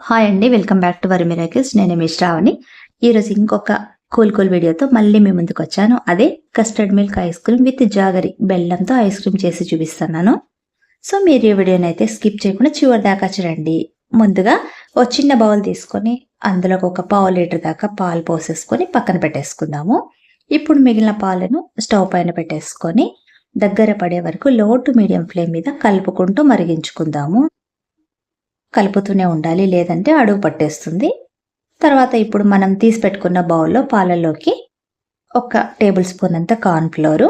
Hi అండి, welcome back to worry miracles. నేను మీ శ్రావణి. ఈరోజు ఇంకొక కూల్ వీడియోతో మళ్ళీ మీ ముందుకు వచ్చాను. అదే custard milk ice cream with jaggery బెల్లంతో ఐస్ క్రీమ్ చేసి చూపిస్తున్నాను. సో మీరు ఈ వీడియోని అయితే స్కిప్ చేయకుండా చివరి దాకా చూడండి. ముందుగా ఒక చిన్న బౌల్ తీసుకొని అందులో ఒక పావు లీటర్ దాకా పాలు పోసేసుకొని పక్కన పెట్టేసుకుందాము. ఇప్పుడు మిగిలిన పాలను స్టవ్ పైన పెట్టేసుకొని దగ్గర పడే వరకు లో టు మీడియం ఫ్లేమ్ మీద కలుపుకుంటూ మరిగించుకుందాము. కలుపుతూనే ఉండాలి, లేదంటే అడుగు పట్టేస్తుంది. తర్వాత ఇప్పుడు మనం తీసి పెట్టుకున్న బౌల్లో పాలల్లోకి 1 టేబుల్ స్పూన్ అంత కార్న్ ఫ్లోరు,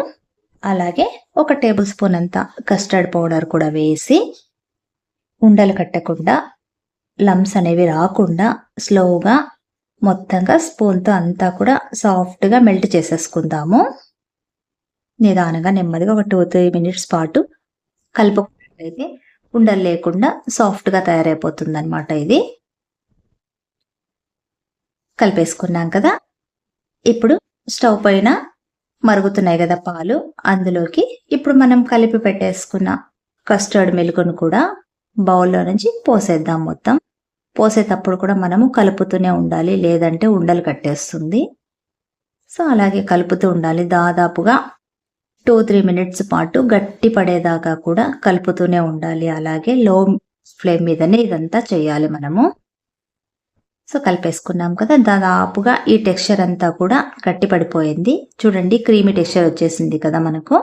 అలాగే 1 టేబుల్ స్పూన్ అంత కస్టర్డ్ పౌడర్ కూడా వేసి ఉండలు కట్టకుండా, లమ్స్ అనేవి రాకుండా స్లోగా మొత్తంగా స్పూన్తో అంతా కూడా సాఫ్ట్గా మెల్ట్ చేసేసుకుందాము. నిదానంగా నెమ్మదిగా ఒక 2-3 మినిట్స్ పాటు కలుపుకున్నట్లయితే ఉండలు లేకుండా సాఫ్ట్గా తయారైపోతుంది అనమాట. ఇది కలిపేసుకున్నాం కదా. ఇప్పుడు స్టవ్ పైన మరుగుతున్నాయి కదా పాలు, అందులోకి ఇప్పుడు మనం కలిపి పెట్టేసుకున్న కస్టర్డ్ మిల్క్ను కూడా బౌల్లో నుంచి పోసేద్దాం. మొత్తం పోసేటప్పుడు కూడా మనము కలుపుతూనే ఉండాలి, లేదంటే ఉండలు కట్టేస్తుంది. సో అలాగే కలుపుతూ ఉండాలి. దాదాపుగా 2-3 మినిట్స్ పాటు గట్టి పడేదాకా కూడా కలుపుతూనే ఉండాలి. అలాగే లో ఫ్లేమ్ మీదనే ఇదంతా చేయాలి మనము. సో కలిపేసుకున్నాం కదా. దాదాపుగా ఈ టెక్స్చర్ అంతా కూడా గట్టి పడిపోయింది. చూడండి, క్రీమీ టెక్స్చర్ వచ్చేసింది కదా మనకు.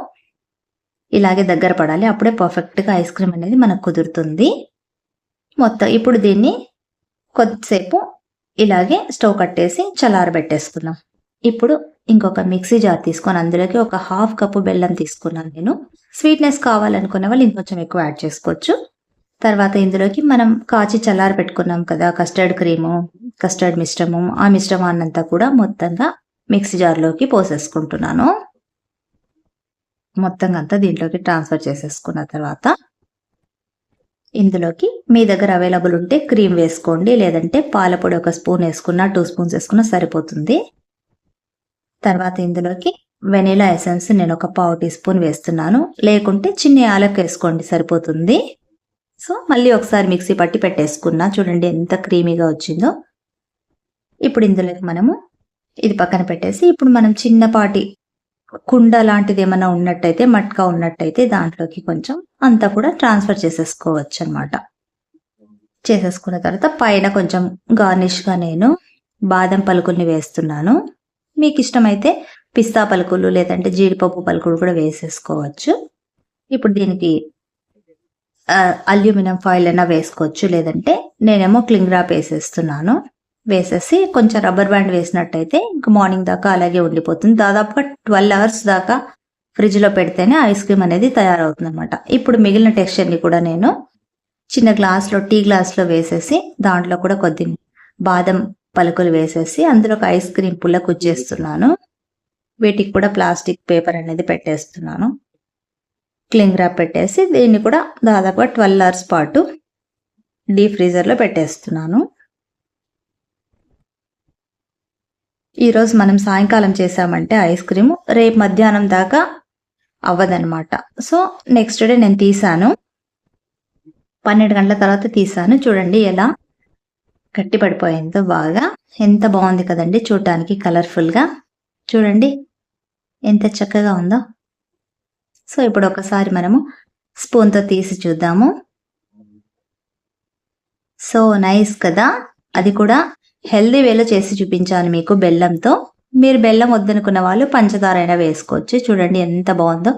ఇలాగే దగ్గర పడాలి, అప్పుడే పర్ఫెక్ట్గా ఐస్ క్రీమ్ అనేది మనకు కుదురుతుంది. మొత్తం ఇప్పుడు దీన్ని కొద్దిసేపు ఇలాగే స్టవ్ కట్టేసి చల్లారబెట్టేసుకున్నాం. ఇప్పుడు ఇంకొక మిక్సీ జార్ తీసుకొని అందులోకి 1/2 కప్పు బెల్లం తీసుకున్నాను నేను. స్వీట్నెస్ కావాలనుకునే వాళ్ళు ఇంకొంచెం ఎక్కువ యాడ్ చేసుకోవచ్చు. తర్వాత ఇందులోకి మనం కాచి చల్లారి పెట్టుకున్నాం కదా కస్టర్డ్ క్రీము, కస్టర్డ్ మిశ్రమం, ఆ మిశ్రమాన్నంతా కూడా మొత్తంగా మిక్సీ జార్లోకి పోసేసుకుంటున్నాను. మొత్తంగా అంతా దీంట్లోకి ట్రాన్స్ఫర్ చేసేసుకున్న తర్వాత ఇందులోకి మీ దగ్గర అవైలబుల్ ఉంటే క్రీమ్ వేసుకోండి, లేదంటే పాల పొడి 1 స్పూన్ వేసుకున్నా 2 స్పూన్స్ వేసుకున్నా సరిపోతుంది. తర్వాత ఇందులోకి వెనిలా ఎసెన్స్ నేను 1 పావు టీ స్పూన్ వేస్తున్నాను, లేకుంటే చిన్న యాలక్ వేసుకోండి సరిపోతుంది. సో మళ్ళీ ఒకసారి మిక్సీ పట్టి పెట్టేసుకున్నా. చూడండి ఎంత క్రీమీగా వచ్చిందో. ఇప్పుడు ఇందులోకి మనము ఇది పక్కన పెట్టేసి ఇప్పుడు మనం చిన్నపాటి కుండ లాంటిది ఏమైనా ఉన్నట్టయితే, మట్కా ఉన్నట్టయితే దాంట్లోకి కొంచెం అంతా కూడా ట్రాన్స్ఫర్ చేసేసుకోవచ్చు అనమాట. చేసేసుకున్న తర్వాత పైన కొంచెం గార్నిష్గా నేను బాదం పలుకుల్ని వేస్తున్నాను. మీకు ఇష్టమైతే పిస్తా పలుకులు లేదంటే జీడిపప్పు పలుకులు కూడా వేసేసుకోవచ్చు. ఇప్పుడు దీనికి అల్యూమినియం ఫాయిల్ అయినా వేసుకోవచ్చు, లేదంటే నేనేమో క్లింగ్ ర్యాప్ వేసేస్తున్నాను. వేసేసి కొంచెం రబ్బర్ బ్యాండ్ వేసినట్టయితే ఇంకా మార్నింగ్ దాకా అలాగే ఉండిపోతుంది. దాదాపుగా 12 అవర్స్ దాకా ఫ్రిడ్జ్లో పెడితేనే ఐస్ క్రీమ్ అనేది తయారవుతుంది అనమాట. ఇప్పుడు మిగిలిన టెక్స్చర్ని కూడా నేను చిన్న గ్లాస్లో, టీ గ్లాస్లో వేసేసి దాంట్లో కూడా కొద్ది బాదం పలుకులు వేసేసి అందులో ఒక ఐస్ క్రీమ్ పుల్ల కుచ్చేస్తున్నాను. వీటికి కూడా ప్లాస్టిక్ పేపర్ అనేది పెట్టేస్తున్నాను. క్లింగ్ ర్యాప్ పెట్టేసి దీన్ని కూడా దాదాపుగా 12 అవర్స్ పాటు డీప్ ఫ్రీజర్లో పెట్టేస్తున్నాను. ఈరోజు మనం సాయంకాలం చేసామంటే ఐస్ క్రీమ్ రేపు మధ్యాహ్నం దాకా అవ్వదనమాట. సో నెక్స్ట్ డే నేను తీసాను, 12 గంటల తర్వాత తీసాను. చూడండి ఎలా గట్టి పడిపోయిందో బాగా. ఎంత బాగుంది కదండి చూడటానికి, కలర్ఫుల్గా. చూడండి ఎంత చక్కగా ఉందో. సో ఇప్పుడు ఒకసారి మనము స్పూన్తో తీసి చూద్దాము. సో నైస్ కదా. అది కూడా హెల్దీ వేలో చేసి చూపించాను మీకు బెల్లంతో. మీరు బెల్లం వద్దనుకున్న వాళ్ళు పంచదార అయినా వేసుకోవచ్చు. చూడండి ఎంత బాగుందో.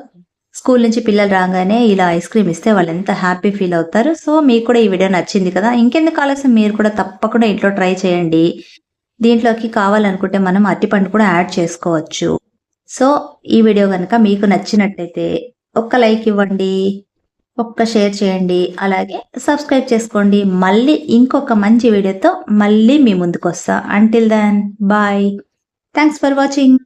స్కూల్ నుంచి పిల్లలు రాగానే ఇలా ఐస్ క్రీమ్ ఇస్తే వాళ్ళు ఎంత హ్యాపీ ఫీల్ అవుతారు. సో మీకు కూడా ఈ వీడియో నచ్చింది కదా. ఇంకెందుకు ఆలస్యం, మీరు కూడా తప్పకుండా ఇంట్లో ట్రై చేయండి. దీంట్లోకి కావాలనుకుంటే మనం అరటిపండు కూడా యాడ్ చేసుకోవచ్చు. సో ఈ వీడియో కనుక మీకు నచ్చినట్టయితే ఒక్క లైక్ ఇవ్వండి, ఒక్క షేర్ చేయండి, అలాగే సబ్స్క్రైబ్ చేసుకోండి. మళ్ళీ ఇంకొక మంచి వీడియోతో మళ్ళీ మీ ముందుకు వస్తా. Until then bye. Thanks for watching.